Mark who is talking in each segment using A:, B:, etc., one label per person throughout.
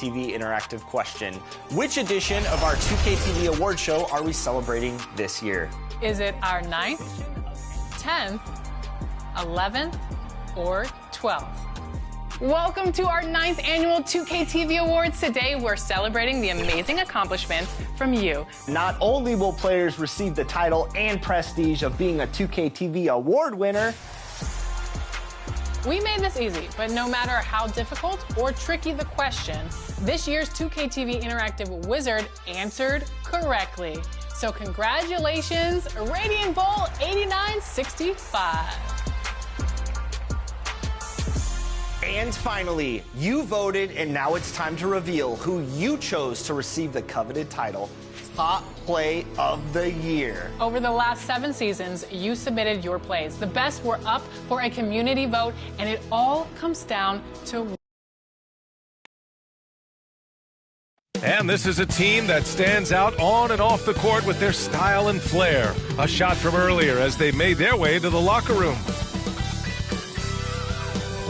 A: 2KTV interactive question. Which edition of our 2KTV award show are we celebrating this year?
B: Is it our 9th, 10th, 11th, or 12th? Welcome to our 9th annual 2KTV Awards. Today, we're celebrating the amazing accomplishments from you.
A: Not only will players receive the title and prestige of being a 2KTV award winner,
B: we made this easy, but no matter how difficult or tricky the question, this year's 2KTV Interactive Wizard answered correctly. So congratulations, Radiant Bowl 8965.
A: And finally, you voted, and now it's time to reveal who you chose to receive the coveted title, Top Play of the Year.
B: Over the last 7 seasons, you submitted your plays. The best were up for a community vote, and it all comes down to...
C: And this is a team that stands out on and off the court with their style and flair. A shot from earlier as they made their way to the locker room.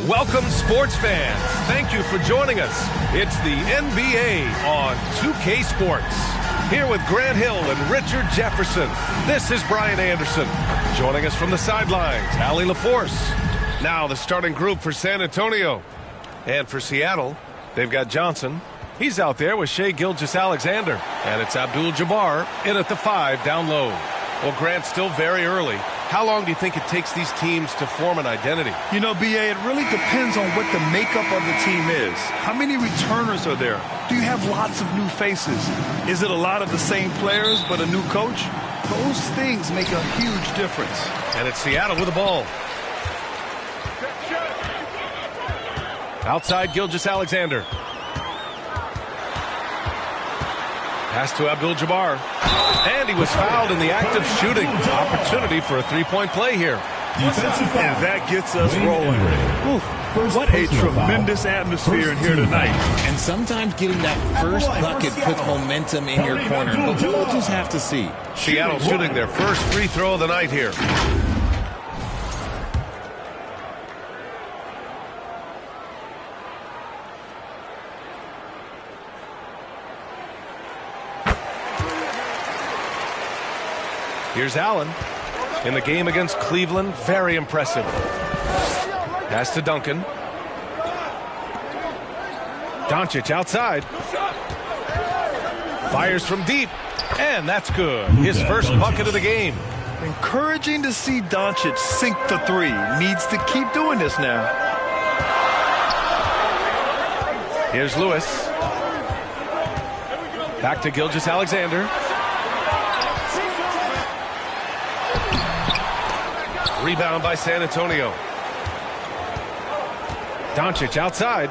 C: Welcome, sports fans. Thank you for joining us. It's the NBA on 2K Sports. Here with Grant Hill and Richard Jefferson, this is Brian Anderson. Joining us from the sidelines, Allie LaForce. Now the starting group for San Antonio. And for Seattle, they've got Johnson. He's out there with Shai Gilgeous-Alexander. And it's Abdul-Jabbar in at the 5 down low. Well, Grant, still very early. How long do you think it takes these teams to form an identity?
D: You know, B.A., it really depends on what the makeup of the team is. How many returners are there? Do you have lots of new faces? Is it a lot of the same players but a new coach? Those things make a huge difference.
C: And it's Seattle with the ball. Outside Gilgeous-Alexander. Pass to Abdul-Jabbar. And he was fouled in the act of shooting. Opportunity for a three-point play here.
D: And that gets us rolling. What a tremendous atmosphere in here tonight.
E: And sometimes getting that first bucket puts momentum in your corner. But we'll just have to see.
C: Seattle shooting their first free throw of the night here. Here's Allen in the game against Cleveland. Very impressive. Pass to Duncan. Doncic outside. Fires from deep. And that's good. His first bucket of the game.
D: Encouraging to see Doncic sink the 3. Needs to keep doing this now.
C: Here's Lewis. Back to Gilgeous-Alexander. Rebound by San Antonio. Doncic outside.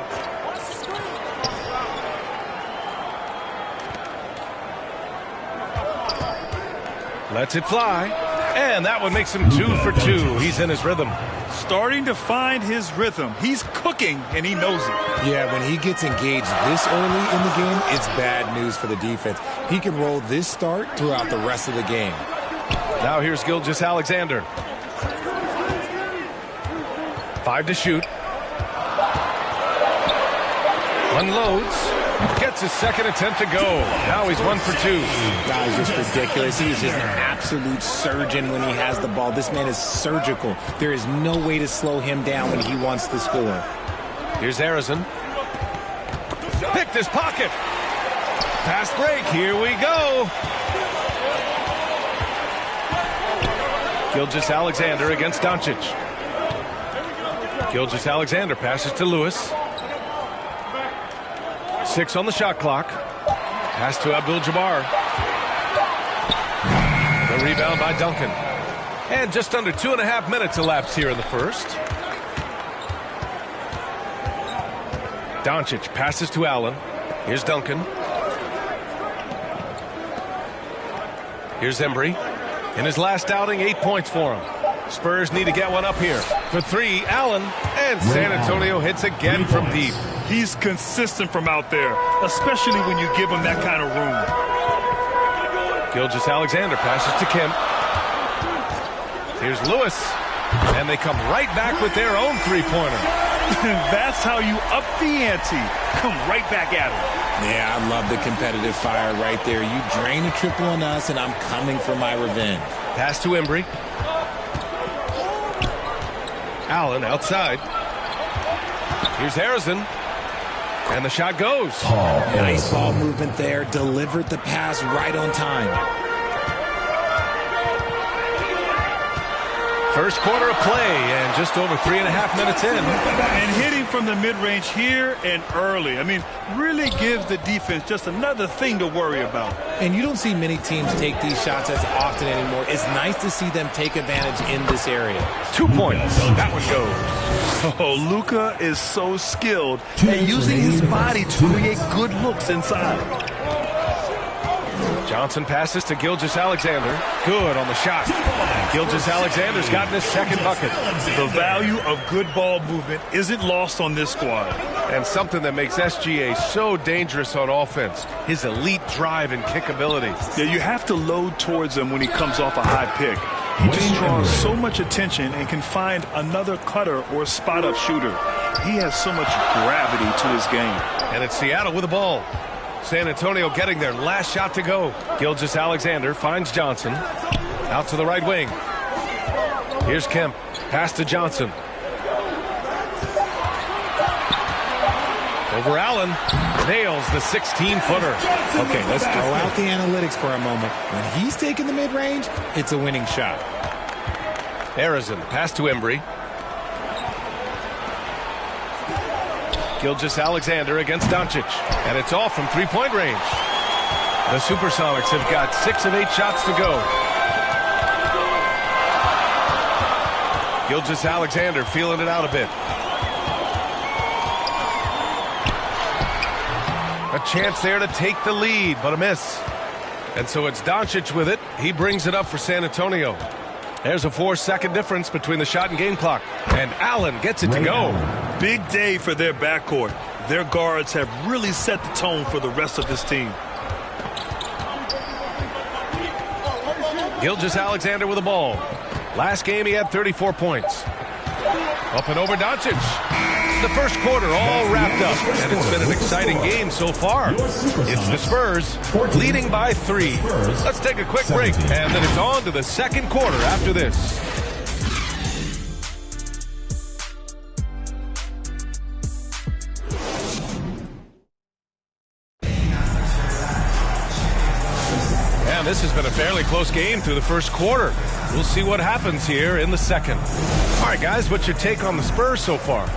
C: Lets it fly. And that one makes him 2 for 2. He's in his rhythm.
D: Starting to find his rhythm. He's cooking, and he knows it.
E: Yeah, when he gets engaged this early in the game, it's bad news for the defense. He can roll this start throughout the rest of the game.
C: Now here's Gilgeous-Alexander. 5 to shoot. Unloads. Gets his second attempt to go. Now he's 1 for 2.
E: That is just ridiculous. He is just an absolute surgeon when he has the ball. This man is surgical. There is no way to slow him down when he wants to score.
C: Here's Harrison. Picked his pocket. Fast break. Here we go. Gilgeous-Alexander against Doncic. Gilgeous-Alexander passes to Lewis. 6 on the shot clock. Pass to Abdul-Jabbar. The rebound by Duncan. And just under 2.5 minutes elapsed here in the first. Doncic passes to Allen. Here's Duncan. Here's Embry. In his last outing, 8 points for him. Spurs need to get one up here. For 3, Allen. And San Antonio hits again from deep.
D: He's consistent from out there, especially when you give him that kind of room.
C: Gilgeous-Alexander passes to Kemp. Here's Lewis. And they come right back with their own three-pointer.
D: That's how you up the ante. Come right back at him.
E: Yeah, I love the competitive fire right there. You drain a triple on us, and I'm coming for my revenge.
C: Pass to Embry. Allen outside. Here's Harrison. And the shot goes.
E: Nice ball movement there. Delivered the pass right on time.
C: First quarter of play, and just over 3.5 minutes in.
D: And hitting from the mid-range here and early. I mean, really gives the defense just another thing to worry about.
E: And you don't see many teams take these shots as often anymore. It's nice to see them take advantage in this area.
C: 2 points. That one goes.
D: Oh, Luka is so skilled at using his body to create good looks inside.
C: Johnson passes to Gilgeous-Alexander. Good on the shot. Gilgeous-Alexander's gotten his second bucket.
D: The value of good ball movement isn't lost on this squad.
C: And something that makes SGA so dangerous on offense, his elite drive and kick ability.
D: Yeah, you have to load towards him when he comes off a high pick. He just draws so much attention and can find another cutter or spot-up shooter. He has so much gravity to his game.
C: And it's Seattle with the ball. San Antonio getting their last shot to go. Gilgeous-Alexander finds Johnson. Out to the right wing. Here's Kemp. Pass to Johnson. Over Allen. Nails the 16-footer.
E: Okay, let's throw out the analytics for a moment. When he's taking the mid-range, it's a winning shot.
C: Harrison. Pass to Embry. Gilgeous-Alexander against Doncic. And it's all from three-point range. The Supersonics have got 6 of 8 shots to go. Gilgeous-Alexander feeling it out a bit. A chance there to take the lead, but a miss. And so it's Doncic with it. He brings it up for San Antonio. There's a 4-second difference between the shot and game clock. And Allen gets it to go.
D: Big day for their backcourt. Their guards have really set the tone for the rest of this team.
C: Gilgeous-Alexander with the ball. Last game he had 34 points. Up and over Doncic. The first quarter all wrapped up, and it's been an exciting game so far. It's the Spurs leading by 3. Let's take a quick break, and then it's on to the second quarter after this. And this has been a fairly close game through the first quarter. We'll see what happens here in the second. All right, guys, what's your take on the Spurs so far?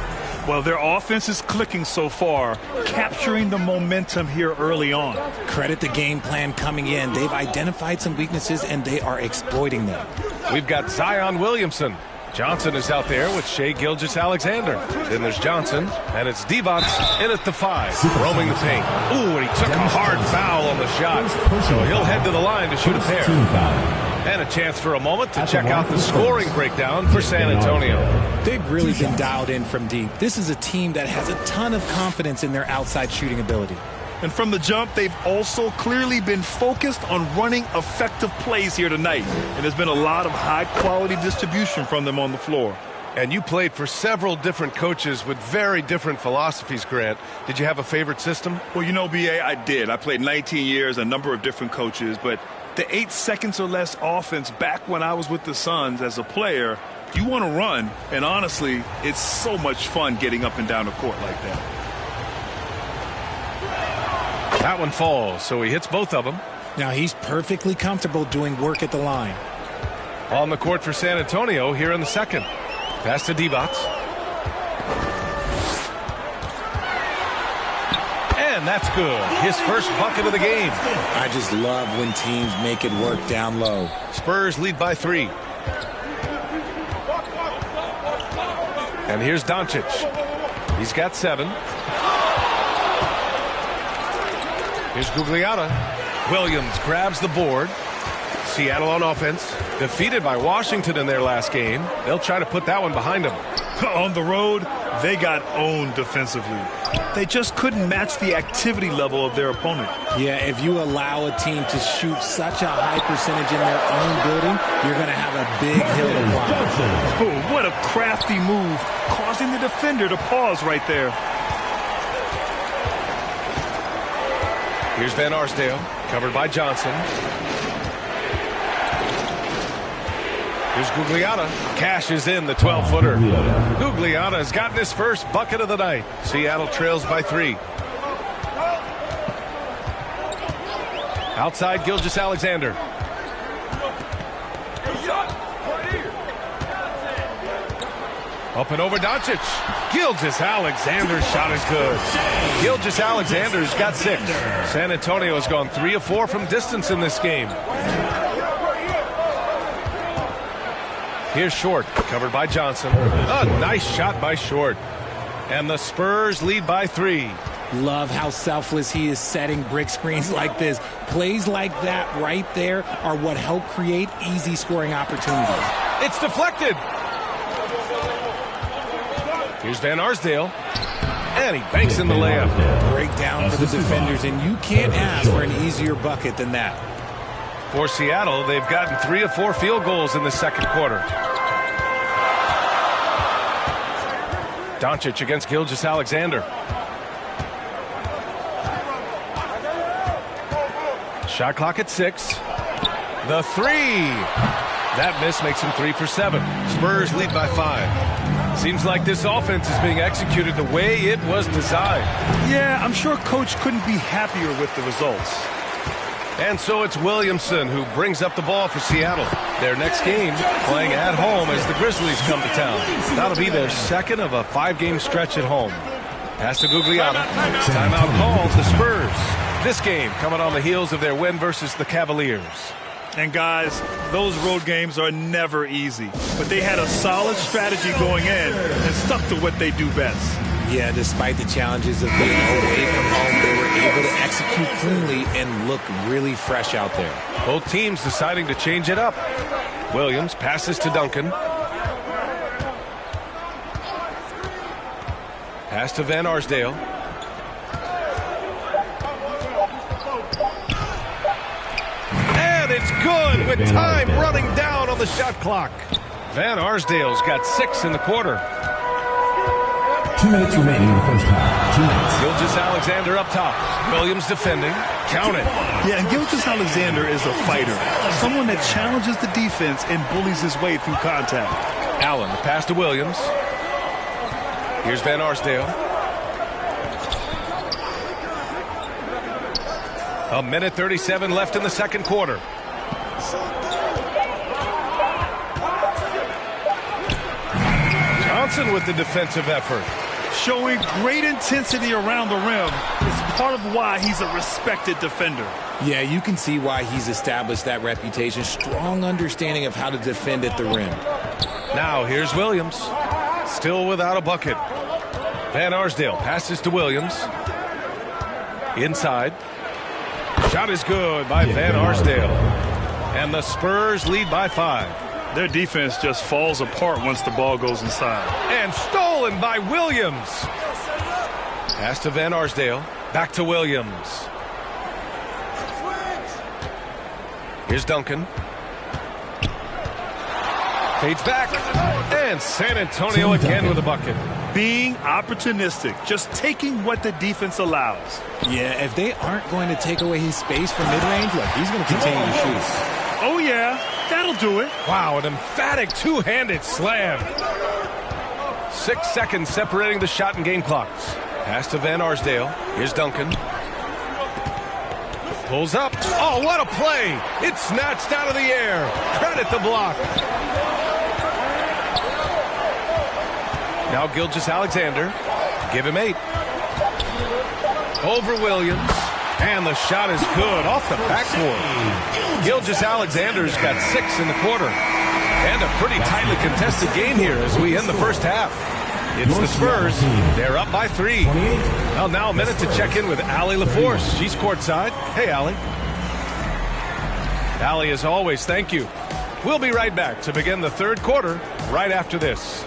D: Well, their offense is clicking so far, capturing the momentum here early on.
E: Credit the game plan coming in. They've identified some weaknesses, and they are exploiting them.
C: We've got Zion Williamson. Johnson is out there with Shai Gilgeous-Alexander. Then there's Johnson, and it's Divac in at the 5, roaming the paint. Ooh, and he took a hard foul on the shot, so he'll head to the line to shoot a pair. And a chance for a moment to check out the scoring breakdown for San Antonio.
E: They've really been dialed in from deep. This is a team that has a ton of confidence in their outside shooting ability.
D: And from the jump, they've also clearly been focused on running effective plays here tonight. And there's been a lot of high-quality distribution from them on the floor.
C: And you played for several different coaches with very different philosophies, Grant. Did you have a favorite system?
D: Well, you know, B.A., I did. I played 19 years, a number of different coaches. But the 8 seconds or less offense back when I was with the Suns as a player, you want to run. And honestly, it's so much fun getting up and down the court like that.
C: That one falls, so he hits both of them.
E: Now he's perfectly comfortable doing work at the line.
C: On the court for San Antonio here in the second. Pass to Divac. And that's good. His first bucket of the game.
E: I just love when teams make it work down low.
C: Spurs lead by 3. And here's Doncic. He's got 7. Here's Gugliotta. Williams grabs the board. Seattle on offense. Defeated by Washington in their last game. They'll try to put that one behind them.
D: On the road, they got owned defensively. They just couldn't match the activity level of their opponent.
E: Yeah, if you allow a team to shoot such a high percentage in their own building, you're going to have a big hill to climb.
D: Oh, what a crafty move, causing the defender to pause right there.
C: Here's Van Arsdale, covered by Johnson. Here's Gugliotta, cashes in the 12-footer. Gugliotta has gotten his first bucket of the night. Seattle trails by 3. Outside, Gilgeous-Alexander. Up and over Doncic. Gilgeous-Alexander's shot is good. Gilgeous-Alexander's got 6. San Antonio has gone 3 of 4 from distance in this game. Here's Short, covered by Johnson. A nice shot by Short. And the Spurs lead by 3.
E: Love how selfless he is setting brick screens like this. Plays like that right there are what help create easy scoring opportunities.
C: It's deflected. Here's Van Arsdale. And he banks in the layup.
E: Breakdown for the defenders, and you can't ask for an easier bucket than that.
C: For Seattle, they've gotten 3 of 4 field goals in the second quarter. Doncic against Gilgeous-Alexander. Shot clock at 6. The 3. That miss makes him 3 for 7. Spurs lead by 5. Seems like this offense is being executed the way it was designed.
D: Yeah, I'm sure Coach couldn't be happier with the results.
C: And so it's Williamson who brings up the ball for Seattle. Their next game playing at home as the Grizzlies come to town. That'll be their second of a 5-game stretch at home. Pass to Gugliotta. Timeout called the Spurs. This game coming on the heels of their win versus the Cavaliers.
D: And guys, those road games are never easy. But they had a solid strategy going in and stuck to what they do best.
E: Yeah, despite the challenges of being away from home, they were able to execute cleanly and look really fresh out there.
C: Both teams deciding to change it up. Williams passes to Duncan. Pass to Van Arsdale. And it's good with time running down on the shot clock. Van Arsdale's got 6 in the quarter.
F: 2 minutes remaining in the first half. 2 minutes.
C: Gilgeous-Alexander up top. Williams defending. Count it.
D: Yeah, and Gilgeous-Alexander is a fighter. Someone that challenges the defense and bullies his way through contact.
C: Allen, the pass to Williams. Here's Van Arsdale. A minute 37 left in the second quarter. Johnson with the defensive effort.
D: Showing great intensity around the rim is part of why he's a respected defender.
E: Yeah, you can see why he's established that reputation. Strong understanding of how to defend at the rim.
C: Now here's Williams. Still without a bucket. Van Arsdale passes to Williams. Inside. Shot is good by Van Arsdale. And the Spurs lead by 5.
D: Their defense just falls apart once the ball goes inside.
C: And stolen by Williams. Pass to Van Arsdale. Back to Williams. Here's Duncan. Fades back. And San Antonio again with a bucket.
D: Being opportunistic, just taking what the defense allows.
E: Yeah, if they aren't going to take away his space from mid-range, look, he's going to continue to shoot.
D: Oh, yeah, that'll do it.
C: Wow, an emphatic two-handed slam. 6 seconds separating the shot and game clocks. Pass to Van Arsdale. Here's Duncan. Pulls up. Oh, what a play. It's snatched out of the air. Credit the block. Now Gilgeous-Alexander. Give him 8. Over Williams. And the shot is good off the backboard. Gilgeous-Alexander's got 6 in the quarter. And a pretty tightly contested game here as we end the first half. It's the Spurs. They're up by 3. Well, now a minute to check in with Allie LaForce. She's courtside. Hey, Allie. Allie, as always, thank you. We'll be right back to begin the third quarter right after this.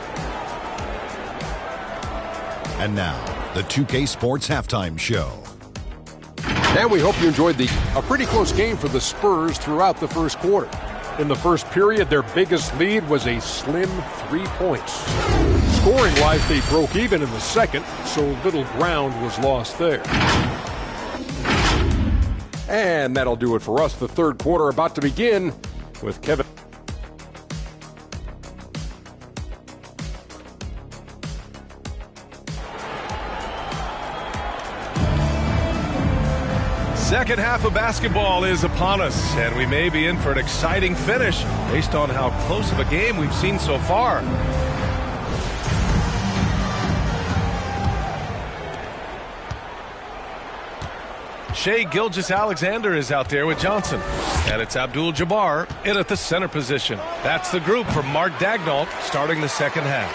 F: And now,
G: the 2K Sports Halftime Show.
H: And we hope you enjoyed a pretty close game for the Spurs throughout the first quarter. In the first period, their biggest lead was a slim 3 points. Scoring-wise, they broke even in the second, so little ground was lost there. And that'll do it for us. The third quarter about to begin with Kevin.
C: Second half of basketball is upon us, and we may be in for an exciting finish based on how close of a game we've seen so far. Shai Gilgeous-Alexander is out there with Johnson, and it's Abdul-Jabbar in at the center position. That's the group for Mark Daigneault starting the second half.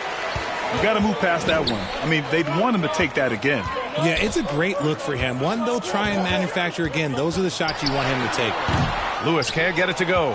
D: You got to move past that one. I mean, they'd want him to take that again.
E: Yeah, it's a great look for him. One they'll try and manufacture again. Those are the shots you want him to take.
C: Lewis can't get it to go.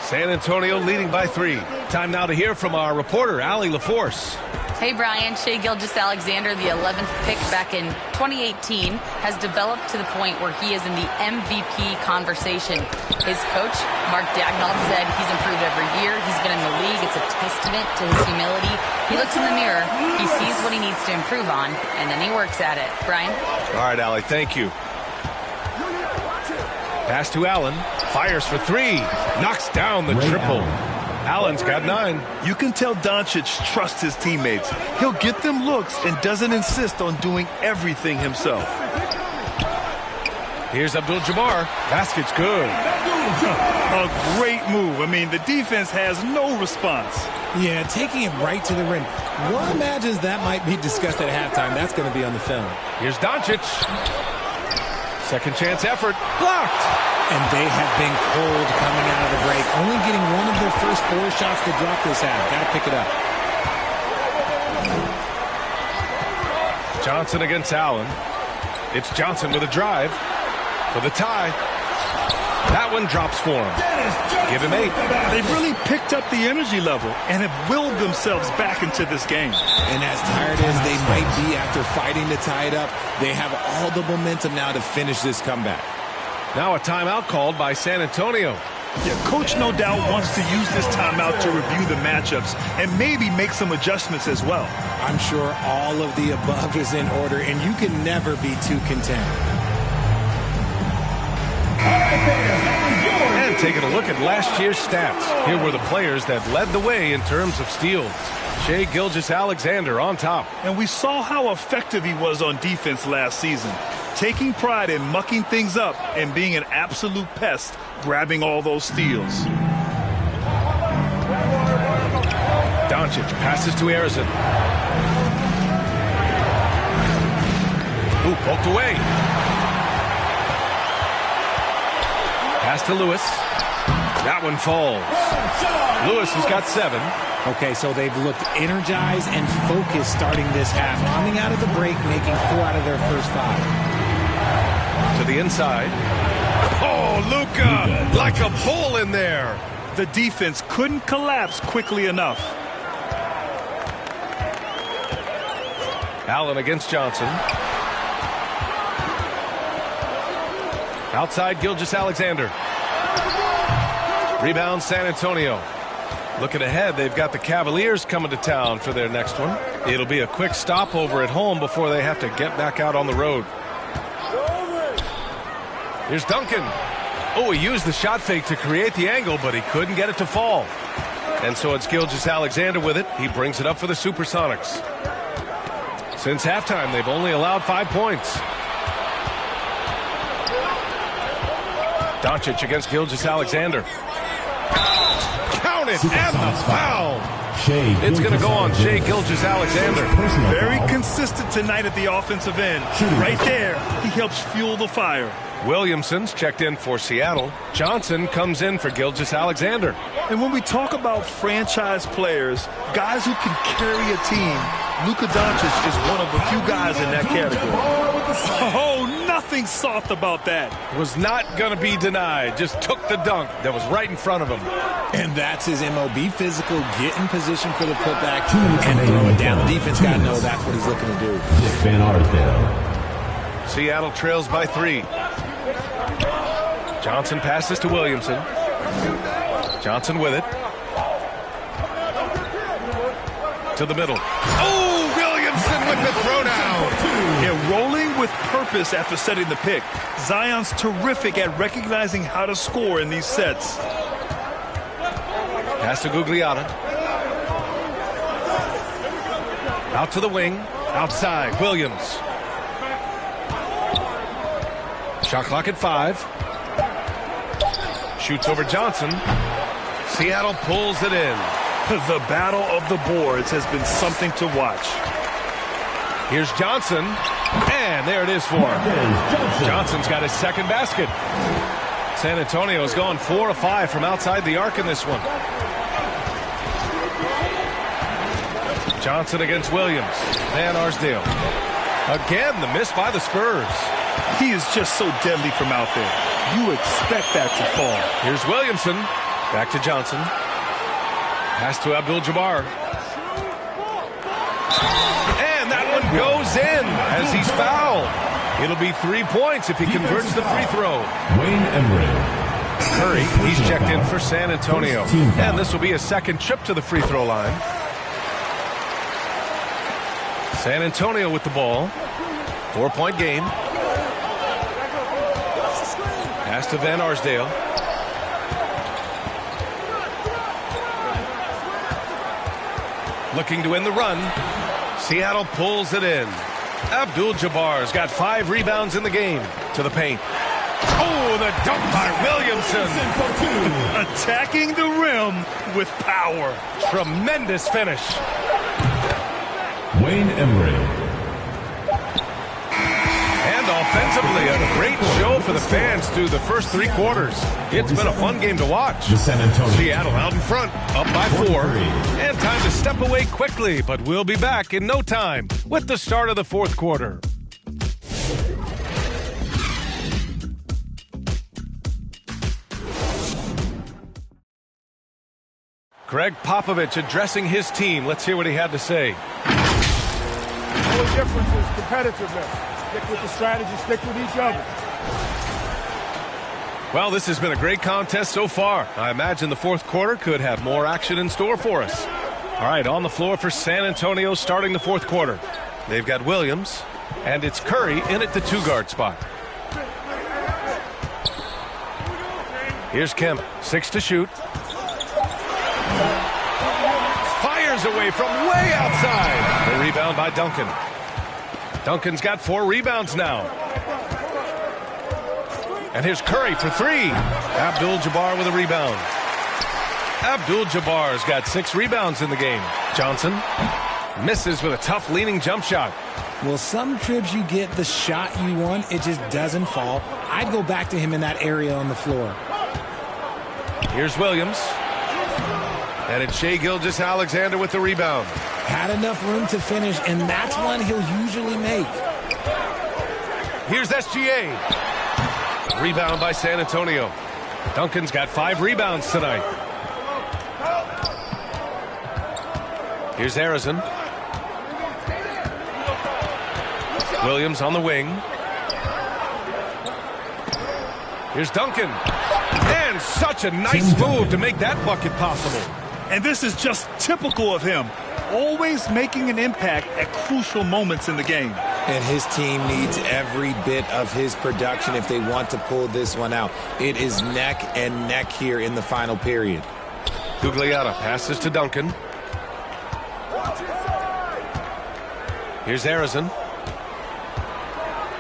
C: San Antonio leading by 3. Time now to hear from our reporter, Allie LaForce.
I: Hey, Brian. Shai Gilgeous-Alexander, the 11th pick back in 2018, has developed to the point where he is in the MVP conversation. His coach, Mark Daigneault, said he's improved every year. He's been in the league. It's a testament to his humility. He looks in the mirror, he sees what he needs to improve on, and then he works at it. Brian?
C: All right, Allie, thank you. Pass to Allen. Fires for 3. Knocks down the triple. Allen's got 9.
D: You can tell Doncic trusts his teammates. He'll get them looks and doesn't insist on doing everything himself.
C: Here's Abdul-Jabbar. Basket's good.
D: A great move. I mean, the defense has no response.
E: Yeah, taking it right to the rim. One imagines that might be discussed at halftime. That's going to be on the film.
C: Here's Doncic. Second chance effort. Blocked.
E: And they have been cold coming out of the break. Only getting one of their first 4 shots to drop this half. Got to pick it up.
C: Johnson against Allen. It's Johnson with a drive for the tie. That one drops for him. Give him 8.
D: They've really picked up the energy level and have willed themselves back into this game.
E: And as tired as they might be after fighting to tie it up, they have all the momentum now to finish this comeback.
C: Now a timeout called by San Antonio.
D: Yeah, coach no doubt wants to use this timeout to review the matchups and maybe make some adjustments as well.
E: I'm sure all of the above is in order, and you can never be too content.
C: And taking a look at last year's stats. Here were the players that led the way in terms of steals. Shai Gilgeous-Alexander on top.
D: And we saw how effective he was on defense last season, taking pride in mucking things up and being an absolute pest, grabbing all those steals.
C: Doncic passes to Arizon. Ooh, poked away. Pass to Lewis. That one falls. Lewis has got 7.
E: Okay, so they've looked energized and focused starting this half. Coming out of the break, making 4 out of their first 5.
C: To the inside. Oh, Luka, like a bull in there.
D: The defense couldn't collapse quickly enough.
C: Allen against Johnson. Outside Gilgeous-Alexander. Rebound San Antonio. Looking ahead, they've got the Cavaliers coming to town for their next one. It'll be a quick stopover at home before they have to get back out on the road. Here's Duncan. Oh, he used the shot fake to create the angle, but he couldn't get it to fall. And so it's Gilgeous-Alexander with it. He brings it up for the Supersonics. Since halftime, they've only allowed 5 points. Doncic against Gilgeous-Alexander. Counted and the foul. It's going to go on Shai Gilgeous-Alexander.
D: Very consistent tonight at the offensive end. Right there, he helps fuel the fire.
C: Williamson's checked in for Seattle. Johnson comes in for Gilgeous-Alexander.
D: And when we talk about franchise players, guys who can carry a team, Luka Doncic is one of the few guys in that category. Oh, nothing nothing soft about that.
C: Was not going to be denied. Just took the dunk that was right in front of him.
E: And that's his MO. Be physical, get in position for the putback, and throw it down. The defense got to know that's what he's looking to do.
F: Van Arsdale.
C: Seattle trails by 3. Johnson passes to Williamson. Johnson with it. To the middle. Oh, Williamson with the throwdown.
D: Yeah, rolling with purpose after setting the pick. Zion's terrific at recognizing how to score in these sets.
C: Pass to Gugliotta. Out to the wing. Outside. Williams. Shot clock at 5. Shoots over Johnson. Seattle pulls it in.
D: The battle of the boards has been something to watch.
C: Here's Johnson. And there it is for him. Johnson's got his second basket. San Antonio's gone 4 of 5 from outside the arc in this one. Johnson against Williams. Van Arsdale. Again, the miss by the Spurs.
D: He is just so deadly from out there. You expect that to fall.
C: Here's Williamson. Back to Johnson. Pass to Abdul-Jabbar. And that one goes in as he's fouled. It'll be 3 points if he converts the free throw.
F: Wayne Emery.
C: Curry, he's checked in for San Antonio. And this will be a second trip to the free throw line. San Antonio with the ball. 4-point game. Pass to Van Arsdale. Looking to win the run. Seattle pulls it in. Abdul-Jabbar's got 5 rebounds in the game. To the paint. Oh, the dunk by Williamson.
D: Attacking the rim with power.
C: Tremendous finish.
F: Wayne Emery.
C: Offensively, a great show for the fans through the first 3 quarters. It's been a fun game to watch. Seattle out in front, up by 4. And time to step away quickly, but we'll be back in no time with the start of the 4th quarter. Greg Popovich addressing his team. Let's hear what he had to say.
J: The only difference is competitiveness. Stick with the strategy, stick with each other.
C: Well, this has been a great contest so far. I imagine the 4th quarter could have more action in store for us. All right, on the floor for San Antonio starting the 4th quarter. They've got Williams, and it's Curry in at the 2-guard spot. Here's Kemp, 6 to shoot. Fires away from way outside. The rebound by Duncan. Duncan's got 4 rebounds now. And here's Curry for 3. Abdul-Jabbar with a rebound. Abdul-Jabbar's got 6 rebounds in the game. Johnson misses with a tough leaning jump shot.
E: Well, some trips you get the shot you want, it just doesn't fall. I'd go back to him in that area on the floor.
C: Here's Williams. And it's Shai Gilgeous-Alexander with the rebound.
E: Had enough room to finish, and that's one he'll usually make.
C: Here's SGA. Rebound by San Antonio. Duncan's got 5 rebounds tonight. Here's Harrison. Williams on the wing. Here's Duncan. And such a nice move to make that bucket possible.
D: And this is just typical of him. Always making an impact at crucial moments in the game.
E: And his team needs every bit of his production if they want to pull this one out. It is neck and neck here in the final period.
C: Gugliotta passes to Duncan. Here's Harrison.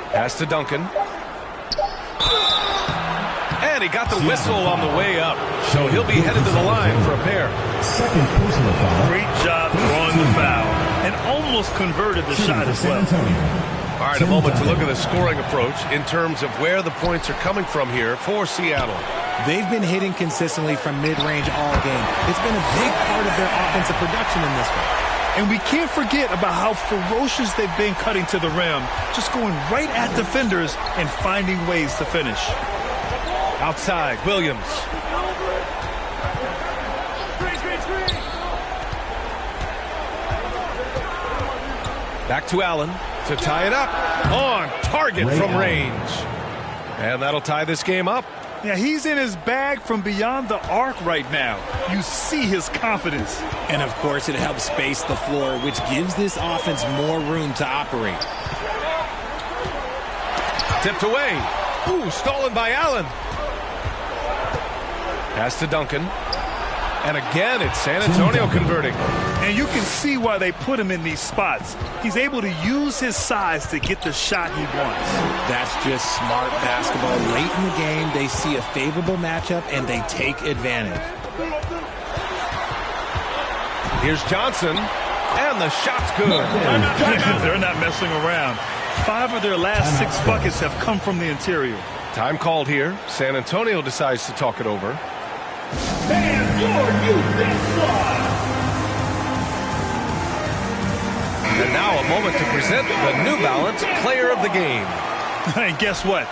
C: Pass to Duncan. And he got the whistle on the way up. So he'll be headed to the line for a pair.
F: Second personal foul.
D: Great job drawing the foul. And almost converted the shot as well.
C: All right, a moment to look at the scoring approach in terms of where the points are coming from here for Seattle.
E: They've been hitting consistently from mid-range all game. It's been a big part of their offensive production in this one.
D: And we can't forget about how ferocious they've been cutting to the rim, just going right at defenders and finding ways to finish.
C: Outside, Williams. Back to Allen to tie it up. On target from range. And that'll tie this game up.
D: Yeah, he's in his bag from beyond the arc right now. You see his confidence.
E: And, of course, it helps space the floor, which gives this offense more room to operate.
C: Tipped away. Ooh, stolen by Allen. Pass to Duncan. And again, it's San Antonio converting.
D: And you can see why they put him in these spots. He's able to use his size to get the shot he wants.
E: That's just smart basketball. Late in the game, they see a favorable matchup, and they take advantage.
C: Here's Johnson, and the shot's good.
D: They're not messing around. 5 of their last 6 buckets have come from the interior.
C: Time called here. San Antonio decides to talk it over. And now a moment to present the New Balance Player of the Game.
D: And guess what?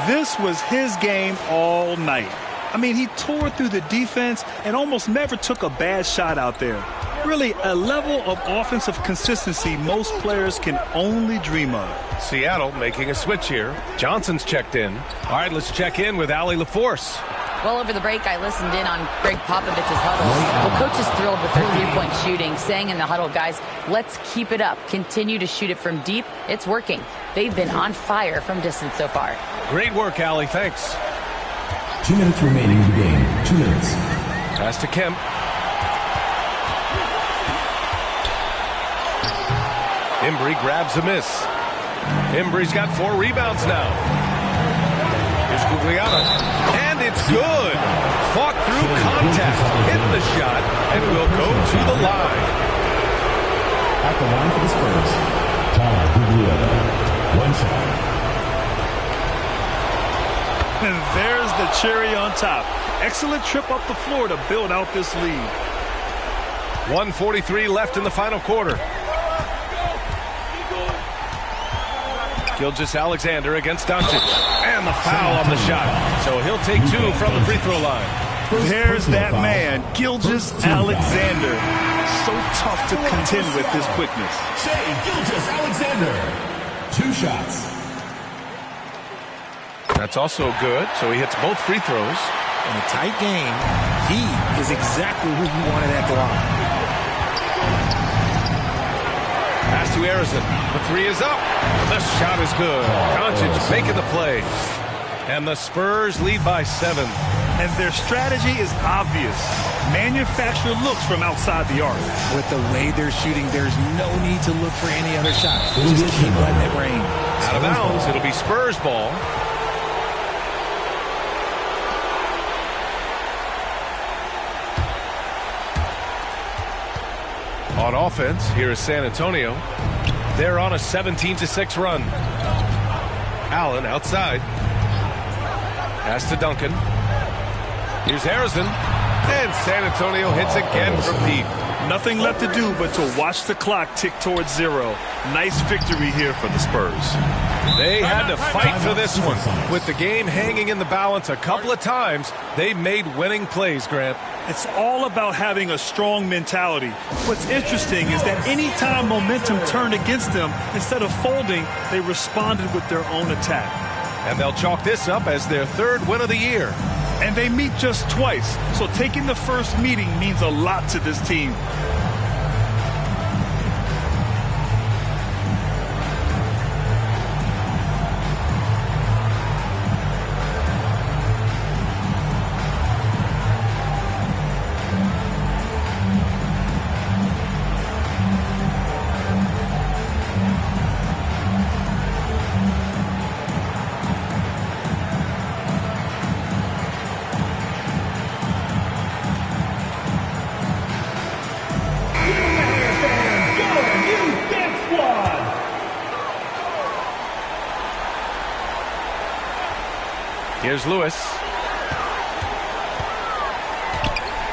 D: This was his game all night. I mean, he tore through the defense and almost never took a bad shot out there. Really, a level of offensive consistency most players can only dream of.
C: Seattle making a switch here. Johnson's checked in. All right, let's check in with Allie LaForce.
I: Well, over the break, I listened in on Greg Popovich's huddle. Well, coach is thrilled with their three-point shooting, saying in the huddle, guys, let's keep it up. Continue to shoot it from deep. It's working. They've been on fire from distance so far.
C: Great work, Allie. Thanks.
F: 2 minutes remaining in the game. 2 minutes.
C: Pass to Kemp. Embry grabs a miss. Embry's got 4 rebounds now. Here's Guglielmo. And it's good. Fought through contact. Hit the shot and will go to the line.
F: At the line for the Spurs, Guglielmo. 1 shot.
D: And there's the cherry on top. Excellent trip up the floor to build out this lead.
C: 1:43 left in the final quarter. Gilgeous-Alexander against Doncic. And the foul on the shot. So he'll take 2 from the free throw line.
D: There's that man, Gilgeous-Alexander. So tough to contend with his quickness.
F: Gilgeous-Alexander. 2 shots.
C: That's also good. So he hits both free throws.
E: In a tight game, he is exactly who you wanted at the line.
C: Pass to Harrison. The 3 is up. The shot is good. Doncic making the play. And the Spurs lead by 7.
D: And their strategy is obvious. Manufacture looks from outside the arc.
E: With the way they're shooting, there's no need to look for any other shots. Just keep letting it rain.
C: Out of bounds. It'll be Spurs ball. On offense, here is San Antonio. They're on a 17-6 run. Allen outside. Pass to Duncan. Here's Harrison. And San Antonio hits again from deep.
D: Nothing left to do but to watch the clock tick towards 0. Nice victory here for the Spurs.
C: They had to fight for this one. With the game hanging in the balance a couple of times, they made winning plays, Grant.
D: It's all about having a strong mentality. What's interesting is that anytime momentum turned against them, instead of folding, they responded with their own attack.
C: And they'll chalk this up as their 3rd win of the year.
D: And they meet just twice, so taking the first meeting means a lot to this team.
C: Here's Lewis.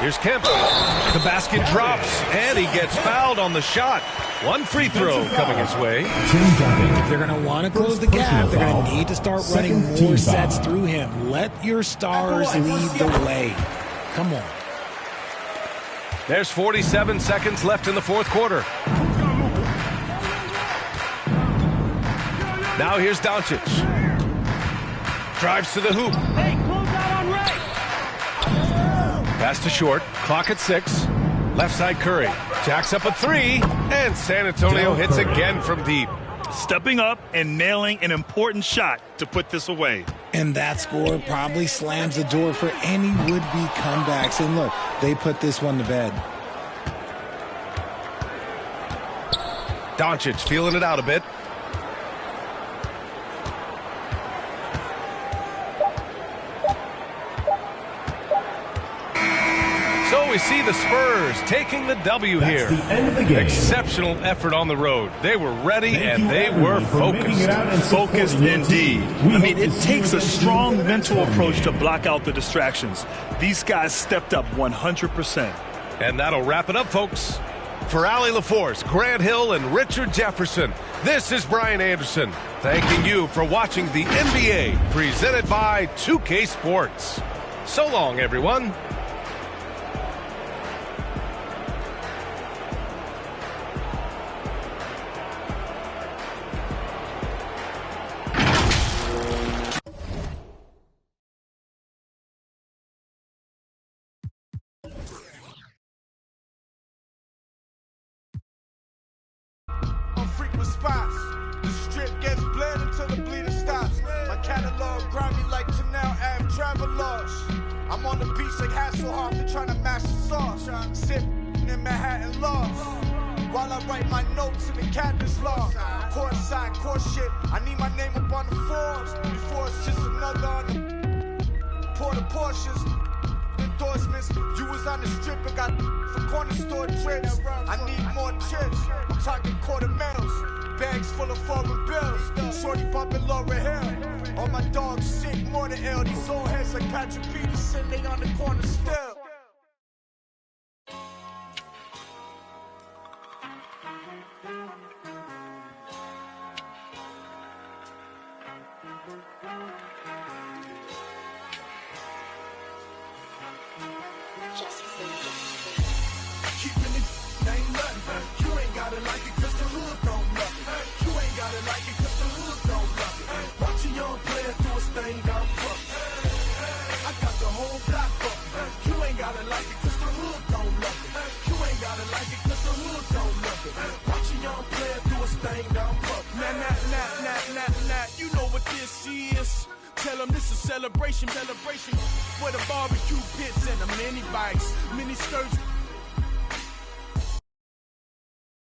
C: Here's Kemp. The basket drops, and he gets fouled on the shot. One free throw coming his way.
E: If they're going to want to close the gap, they're going to need to start running more sets through him. Let your stars lead the way. Come on.
C: There's 47 seconds left in the fourth quarter. Now here's Doncic. Drives to the hoop.
K: Hey, close out on Ray.
C: Pass to short. Clock at 6. Left side Curry. Jacks up a 3. And San Antonio hits again from deep.
D: Stepping up and nailing an important shot to put this away.
E: And that score probably slams the door for any would-be comebacks. And look, they put this one to bed.
C: Doncic feeling it out a bit. So we see the Spurs taking the W here.
F: The end of the game.
C: Exceptional effort on the road. They were ready and they were focused.
D: Focused indeed. I mean, it takes a strong mental approach to block out the distractions. These guys stepped up 100%.
C: And that'll wrap it up, folks. For Allie LaForce, Grant Hill, and Richard Jefferson, this is Brian Anderson, thanking you for watching the NBA presented by 2K Sports. So long, everyone.
L: Spots. The strip gets bled until the bleeding stops. My catalog grind me like Chanel Ave Travelers. I'm on the beach like Hasselhoff to trying to mash the sauce. Sip in Manhattan lost. While I write my notes in the captain's log. Court side, court shit. I need my name up on the Forbes before it's just another on the Porta Porsches. Endorsements. You was on the strip and got for corner store trips. I need more chips. I'm talking quarter medals. Bags full of foreign bills. Shorty bumping Laura Hill. All my dogs sick, more than ill. These old heads like Patrick Peterson, they on the corner still.
M: Keeping it ain't nothing. You ain't gotta like it 'cause the hood don't love it. You ain't gotta like it 'cause the hood don't love it. Watch a young player do his thing down front. I got the whole block up. You ain't gotta like it 'cause the hood don't love it. You ain't gotta like it 'cause the hood don't love it. Watch a young player do his thing down front.
N: Nah, you know what this is. Tell them this is celebration. With a barbecue pits and the mini bikes, mini skirts.